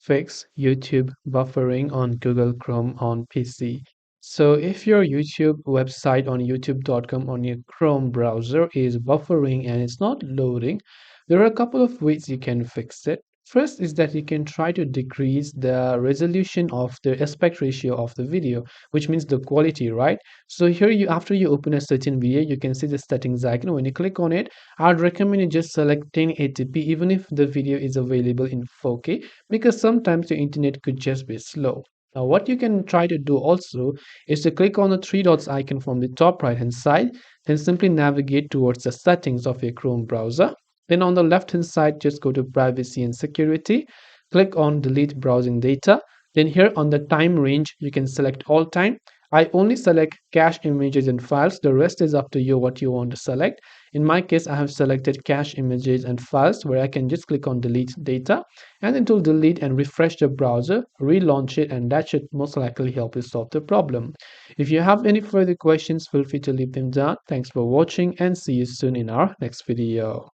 fix YouTube buffering on Google Chrome on PC. So if your YouTube website on youtube.com on your Chrome browser is buffering and it's not loading, there are a couple of ways you can fix it. First is that you can try to decrease the resolution of the aspect ratio of the video, which means the quality, right? So here you after you open a certain video, you can see the settings icon. When you click on it, I'd recommend you just select 1080p even if the video is available in 4K, because sometimes your internet could just be slow. Now what you can try to do also is to click on the three dots icon from the top right hand side, then simply navigate towards the settings of your Chrome browser. Then on the left hand side, just go to privacy and security, click on delete browsing data. Then here on the time range, you can select all time. I only select cache images and files. The rest is up to you what you want to select. In my case, I have selected cache images and files where I can just click on delete data and it will delete and refresh the browser, relaunch it, and that should most likely help you solve the problem. If you have any further questions, feel free to leave them down. Thanks for watching and see you soon in our next video.